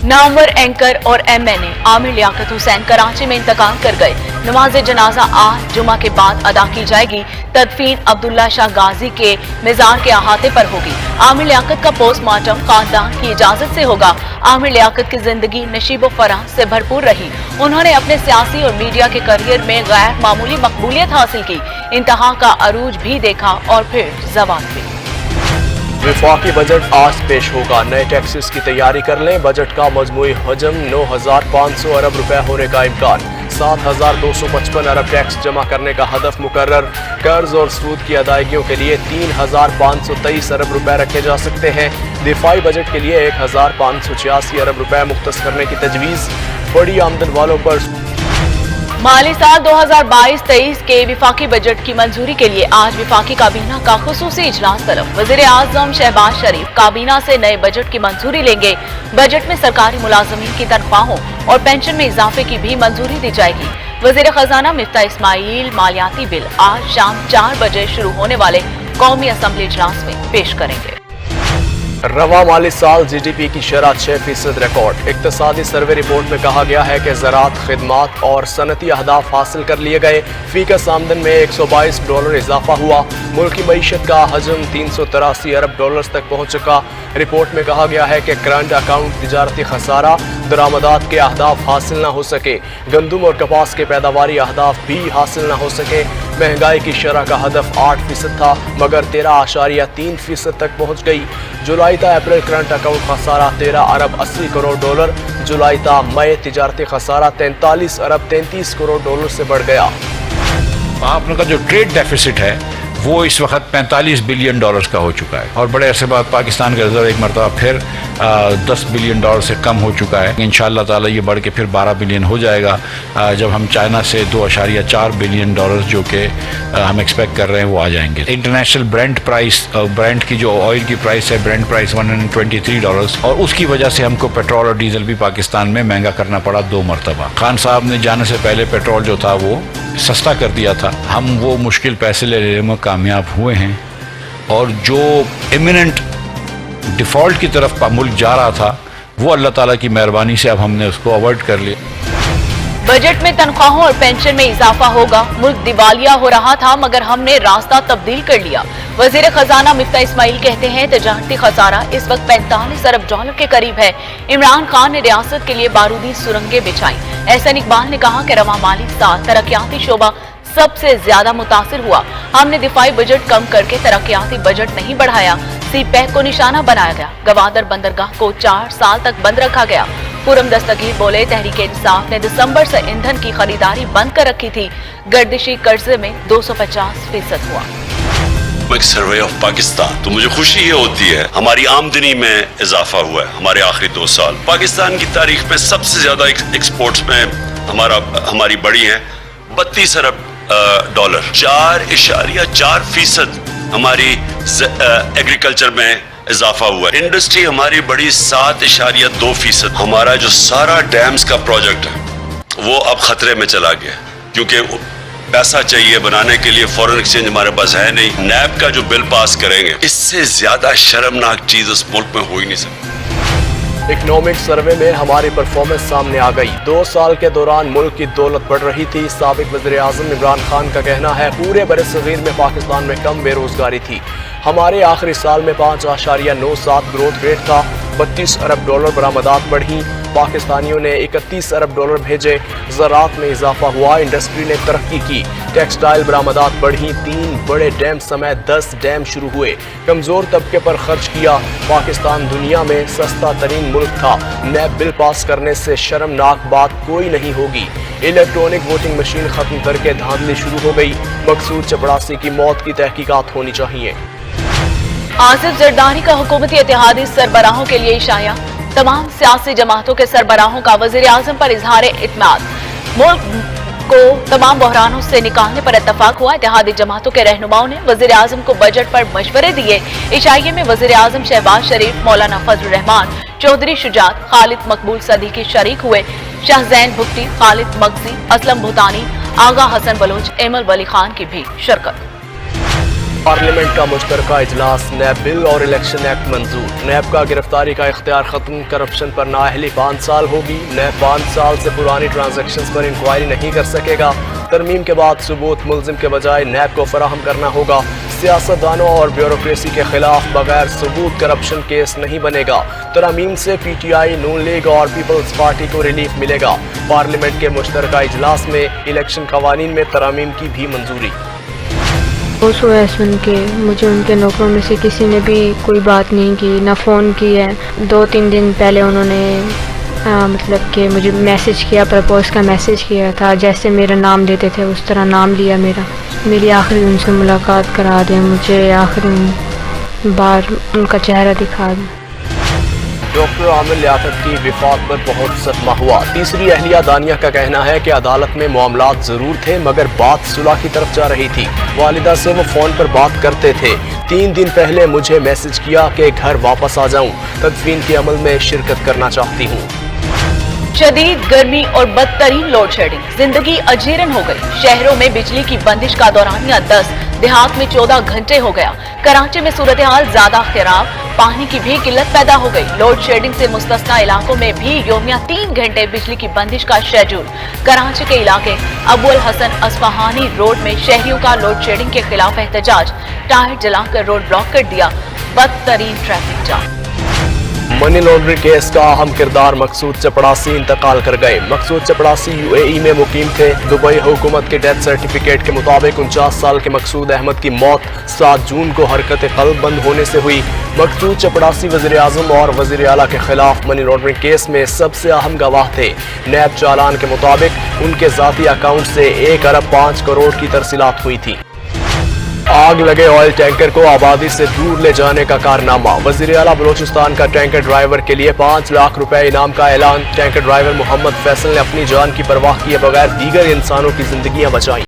Namvar anchor और MNA Aamir Liaquat Hussain Karachi में इंतकाल कर गए। नमाज जनाजा आज जुमा के बाद अदा की जाएगी। तदफीन अब्दुल्ला शाह गाजी के मज़ार के अहाते पर होगी। आमिर लियाकत का पोस्टमार्टम खानदान की इजाजत से होगा। आमिर लियाकत की जिंदगी नशीब व फराह से भरपूर रही। उन्होंने अपने सियासी और मीडिया के करियर में गैर मामूली मकबूलियत हासिल की। इंतहा का अरूज भी देखा और फिर ज़वाल भी। वफाकी बजट आज पेश होगा। नए टैक्सेस की तैयारी कर लें। बजट का मजमूई हजम 9,500 अरब रुपए होने का इम्कान। 7,255 अरब टैक्स जमा करने का हदफ मुकर्रर। कर्ज और सूद की अदायगियों के लिए 3,523 अरब रुपए रखे जा सकते हैं। दिफाई बजट के लिए 1,586 अरब रुपए मुख्तस करने की तजवीज़। बड़ी आमदन वालों पर माली साल 2022-23 के विफाकी बजट की मंजूरी के लिए आज विफाकी काबीना का खुसूसी इजलास तलब। वज़ीर आज़म शहबाज शरीफ काबीना से नए बजट की मंजूरी लेंगे। बजट में सरकारी मुलाजमीन की तनख्वाहों और पेंशन में इजाफे की भी मंजूरी दी जाएगी। वज़ीर खजाना मिफ्ता इस्माइल मालियाती बिल आज शाम 4 बजे शुरू होने वाले कौमी असम्बली इजलास में पेश करेंगे। रवा माली साल GDP की शरह 6% रिकॉर्ड। इक्तसादी सर्वे रिपोर्ट में कहा गया है कि ज़राअत, खिदमात और सनती अहदाफ हासिल कर लिए गए। फीकस आमदन में $122 इजाफा हुआ। मुल्क की मईशत का हजम 383 अरब डॉलर तक पहुँच चुका। रिपोर्ट में कहा गया है कि करंट अकाउंट, तिजारती खसारा, दरामदात के अहदाफ हासिल न हो सके। गंदम और कपास के पैदावारी अहदाफ भी हासिल न हो सके। महंगाई की शरह का हदफ 8% था मगर 13.3% तक पहुँच गई। जुलाई ता अप्रैल करंट अकाउंट खसारा 13 अरब 80 करोड़ डॉलर। जुलाई ता मई तिजारती खसारा 43 अरब 33 करोड़ डॉलर से बढ़ गया। आप लोग का जो ट्रेड डेफिसिट है वो इस वक्त 45 बिलियन डॉलर्स का हो चुका है और बड़े अरसे बाद पाकिस्तान का रिजर्व एक मरतबा फिर 10 बिलियन डॉलर से कम हो चुका है। इंशाअल्लाह ताला ये बढ़ के फिर 12 बिलियन हो जाएगा जब हम चाइना से 2.4 बिलियन डॉलर जो कि हम एक्सपेक्ट कर रहे हैं वो आ जाएंगे। इंटरनेशनल ब्रेंट प्राइस, ब्रेंट की जो ऑयल की प्राइस है, ब्रेंट प्राइस $123 और उसकी वजह से हमको पेट्रोल और डीजल भी पाकिस्तान में महंगा करना पड़ा 2 मरतबा। खान साहब ने जाने से पहले पेट्रोल जो था वो सस्ता कर दिया था। हम वो मुश्किल पैसे लेने में कामयाब हुए हैं और जो इमिनेंट डिफ़ॉल्ट की तरफ मुल्क जा रहा था वो अल्लाह ताला की मेहरबानी से अब हमने उसको अवॉइड कर लिया। बजट में तनख्वाहों और पेंशन में इजाफा होगा। मुल्क दिवालिया हो रहा था मगर हमने रास्ता तब्दील कर लिया। वजीर खजाना मिफ्ता इस्माइल कहते हैं तिजारती खसारा इस वक्त 45 अरब डॉलर के करीब है। इमरान खान ने रियासत के लिए बारूदी सुरंगें बिछाई। एहसन इकबाल ने कहा कि रवा माली साल तरक्याती शोबा सबसे ज्यादा मुतासिर हुआ। हमने दिफाई बजट कम करके तरक्याती बजट नहीं बढ़ाया। सीपैक को निशाना बनाया गया। गवादर बंदरगाह को 4 साल तक बंद रखा गया। पुरम दस्तगीर बोले तहरीक इंसाफ ने दिसंबर से ईंधन की खरीदारी बंद कर रखी थी। गर्दिशी कर्जे में 250% हुआ। सर्वे ऑफ पाकिस्तान तो मुझे खुशी ये होती है हमारी आमदनी में इजाफा हुआ है। हमारे आखिरी 2 साल पाकिस्तान की तारीख में सबसे ज्यादा एक्सपोर्ट्स में हमारी बढ़ी है 32 अरब डॉलर। 4.4% हमारी एग्रीकल्चर में इजाफा हुआ है। इंडस्ट्री हमारी बड़ी 7.2%। हमारा जो सारा डैम्स का प्रोजेक्ट है वो अब खतरे में चला गया क्योंकि पैसा चाहिए बनाने के लिए, फॉरेन एक्सचेंज हमारे पास है नहीं। नैब का जो बिल पास करेंगे इससे ज्यादा शर्मनाक चीज उस मुल्क में हो ही नहीं सकती। इकोनॉमिक सर्वे में हमारी परफॉर्मेंस सामने आ गई। 2 साल के दौरान मुल्क की दौलत बढ़ रही थी। साबिक वज़ीर आज़म इमरान खान का कहना है पूरे बरसगीर में पाकिस्तान में कम बेरोजगारी थी। हमारे आखिरी साल में 5.97 ग्रोथ रेट था। 32 अरब डॉलर बरामदात बढ़ी। पाकिस्तानियों ने 31 अरब डॉलर भेजे। ज़राअत में इजाफा हुआ। इंडस्ट्री ने तरक्की की। टेक्सटाइल बरामदात बढ़ी। 3 बड़े डैम समेत 10 डैम शुरू हुए। कमज़ोर तबके पर खर्च किया। पाकिस्तान दुनिया में सस्ता तरीन मुल्क था। नैब बिल पास करने से शर्मनाक बात कोई नहीं होगी। इलेक्ट्रॉनिक वोटिंग मशीन खत्म करके धांधली शुरू हो गई। मकसूद चपड़ासी की मौत की तहकीकात होनी चाहिए। आसिफ जरदारी का हुकूमती इत्तेहादी सरबराहों के लिए इशाया। तमाम सियासी जमातों के सरबराहों का वज़ीर आज़म पर इजहार इत्मीनान। मुल्क को तमाम बहरानों से निकालने पर इत्तफाक हुआ। इत्तेहादी जमातों के रहनुमाओं ने वज़ीर आज़म को बजट पर मशवरे दिए। इशाइये में वज़ीर आज़म शहबाज शरीफ, मौलाना फजल रहमान, चौधरी शुजात, खालिद मकबूल सदीकी शरीक हुए। शाहजैन भुट्टी, खालिद मगजी, असलम भूतानी, आगा हसन बलोच, एमल वली खान की भी शिरकत। पार्लियामेंट का मुश्तरका इजलास, नैब बिल और इलेक्शन एक्ट मंजूर। नैब का गिरफ्तारी का इख्तियार खत्म, करप्शन पर नाअहली 5 साल होगी। नैब 5 साल से पुरानी ट्रांजैक्शंस पर इंक्वायरी नहीं कर सकेगा। तरमीम के बाद सबूत मुल्जिम के बजाय नैब को फराहम करना होगा। सियासतदानों और ब्यूरोक्रेसी के खिलाफ बगैर सबूत करप्शन केस नहीं बनेगा। तरमीम से PTI, नून लीग और पीपल्स पार्टी को रिलीफ मिलेगा। पार्लियामेंट के मुश्तरका इजलास में इलेक्शन कवानीन में तरमीम की भी मंजूरी। खुश हुए सुन के, मुझे उनके नौकरों में से किसी ने भी कोई बात नहीं की, ना फ़ोन की है। 2-3 दिन पहले उन्होंने मतलब कि मुझे मैसेज किया, प्रपोज का मैसेज किया था, जैसे मेरा नाम लेते थे उस तरह नाम लिया मेरा। मेरी आखिरी उनसे मुलाकात करा दें, मुझे आखिरी बार उनका चेहरा दिखा दें। डॉक्टर आमिर लियाकत की विफात पर बहुत सदमा हुआ। तीसरी अहलिया दानिया का कहना है कि अदालत में मामलात जरूर थे मगर बात सुलह की तरफ जा रही थी। वालिदा से वो फोन पर बात करते थे। 3 दिन पहले मुझे मैसेज किया कि घर वापस आ जाऊं, तदफीन के अमल में शिरकत करना चाहती हूँ। शदीद गर्मी और बदतरीन लोड शेडिंग, जिंदगी अजीरन हो गई। शहरों में बिजली की बंदिश का दौरानिया 10, देहात में 14 घंटे हो गया। कराची में सूरत हाल ज्यादा खराब, पानी की भी किल्लत पैदा हो गई। लोड शेडिंग से मुस्तस्ना इलाकों में भी योमिया 3 घंटे बिजली की बंदिश का शेड्यूल। कराची के इलाके अबुल हसन अस्फहानी रोड में शहरियों का लोड शेडिंग के खिलाफ एहतजाज, टायर जलाकर रोड ब्लॉक कर दिया। बदतरीन traffic jam. Money laundering case का अहम किरदार मकसूद चपड़ासी इंतकाल कर गए। मकसूद चपड़ासी UAE में मुकीम थे। दुबई हुकूमत के डेथ सर्टिफिकेट के मुताबिक 49 साल के मकसूद अहमद की मौत 7 जून को हरकत कल्ब बंद होने से हुई। मकसूद चपड़ासी वज़ीर आज़म और वज़ीर आला के खिलाफ मनी लॉन्ड्रिंग केस में सबसे अहम गवाह थे। नैब चालान के मुताबिक उनके ज़ाती अकाउंट से 1 अरब 5 करोड़ की तरसीलात हुई थी। आग लगे ऑयल टैंकर को आबादी से दूर ले जाने का कारनामा। वज़ीर आला बलोचिस्तान का टैंकर ड्राइवर के लिए 5 लाख रुपए इनाम का ऐलान। टैंकर ड्राइवर मोहम्मद फैसल ने अपनी जान की परवाह किए बगैर दीगर इंसानों की जिंदगियां बचाई।